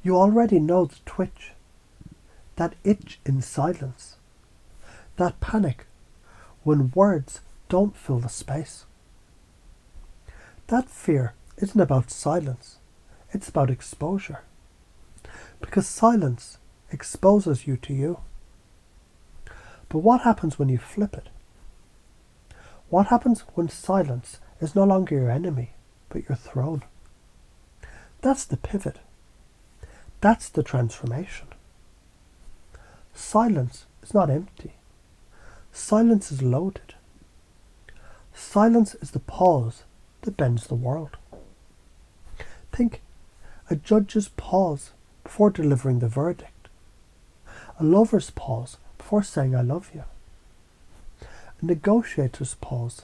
You already know the twitch, that itch in silence, that panic when words don't fill the space. That fear isn't about silence, it's about exposure. Because silence exposes you to you. But what happens when you flip it? What happens when silence is no longer your enemy, but your throne? That's the pivot. That's the transformation. Silence is not empty. Silence is loaded. Silence is the pause that bends the world. Think, a judge's pause before delivering the verdict. A lover's pause before saying I love you. A negotiator's pause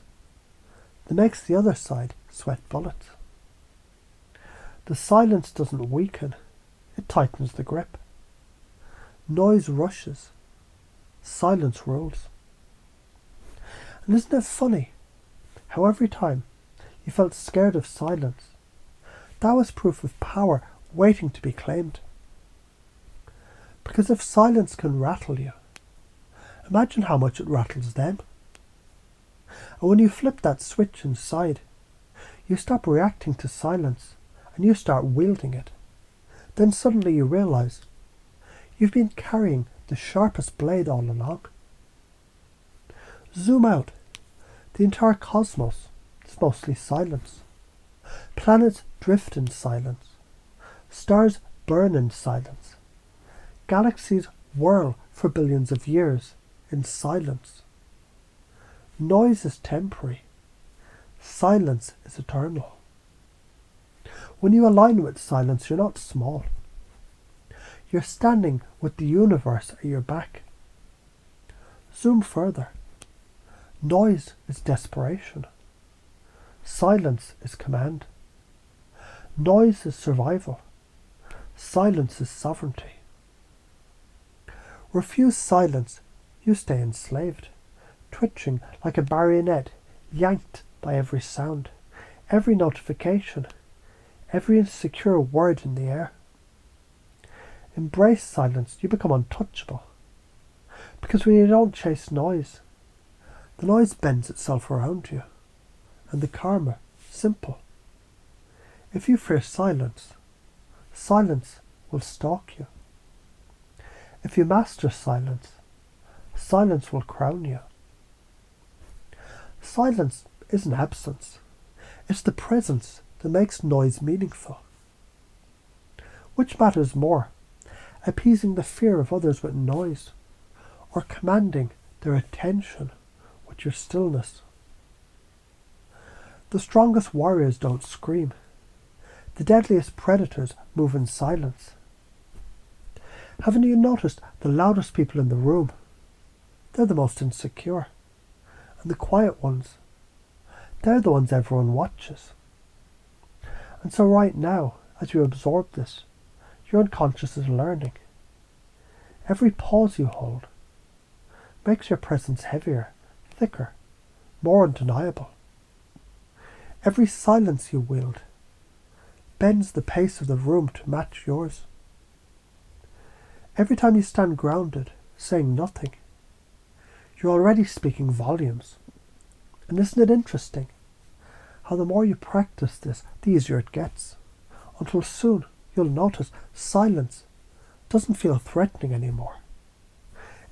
that makes the other side sweat bullets. The silence doesn't weaken, it tightens the grip. Noise rushes, silence rules. And isn't it funny how every time you felt scared of silence, that was proof of power waiting to be claimed? Because if silence can rattle you, imagine how much it rattles them. And when you flip that switch inside, you stop reacting to silence and you start wielding it. Then suddenly you realize you've been carrying the sharpest blade all along. Zoom out. The entire cosmos is mostly silence. Planets drift in silence. Stars burn in silence. Galaxies whirl for billions of years in silence. Noise is temporary. Silence is eternal. When you align with silence, you're not small. You're standing with the universe at your back. Zoom further. Noise is desperation. Silence is command. Noise is survival. Silence is sovereignty. Refuse silence, you stay enslaved, twitching like a marionette, yanked by every sound, every notification, every insecure word in the air. Embrace silence, you become untouchable. Because when you don't chase noise, the noise bends itself around you. And the karma, simple. If you fear silence, silence will stalk you. If you master silence, silence will crown you. Silence isn't absence. It's the presence that makes noise meaningful. Which matters more, appeasing the fear of others with noise, or commanding their attention with your stillness? The strongest warriors don't scream. The deadliest predators move in silence. Haven't you noticed the loudest people in the room? They're the most insecure. And the quiet ones, they're the ones everyone watches. And so right now, as you absorb this, your unconscious is learning. Every pause you hold makes your presence heavier, thicker, more undeniable. Every silence you wield bends the pace of the room to match yours. Every time you stand grounded, saying nothing, you're already speaking volumes. And isn't it interesting how the more you practice this, the easier it gets, until soon you'll notice silence doesn't feel threatening anymore.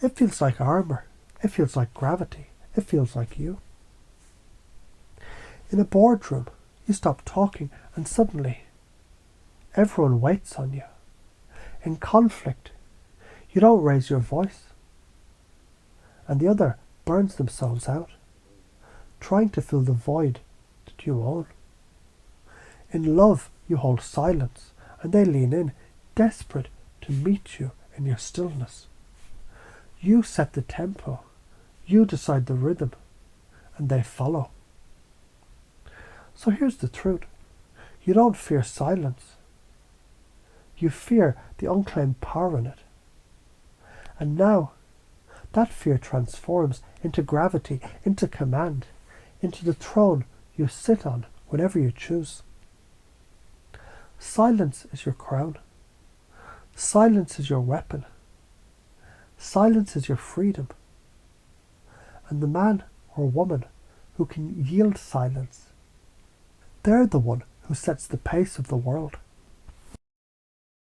It feels like armor, it feels like gravity, it feels like you. In a boardroom, you stop talking and suddenly everyone waits on you. In conflict, you don't raise your voice, and the other burns themselves out, trying to fill the void that you own. In love, you hold silence, and they lean in, desperate to meet you in your stillness. You set the tempo, you decide the rhythm, and they follow. So here's the truth. You don't fear silence. You fear the unclaimed power in it. And now, that fear transforms into gravity, into command, into the throne you sit on whenever you choose. Silence is your crown. Silence is your weapon. Silence is your freedom. And the man or woman who can yield silence, they're the one who sets the pace of the world.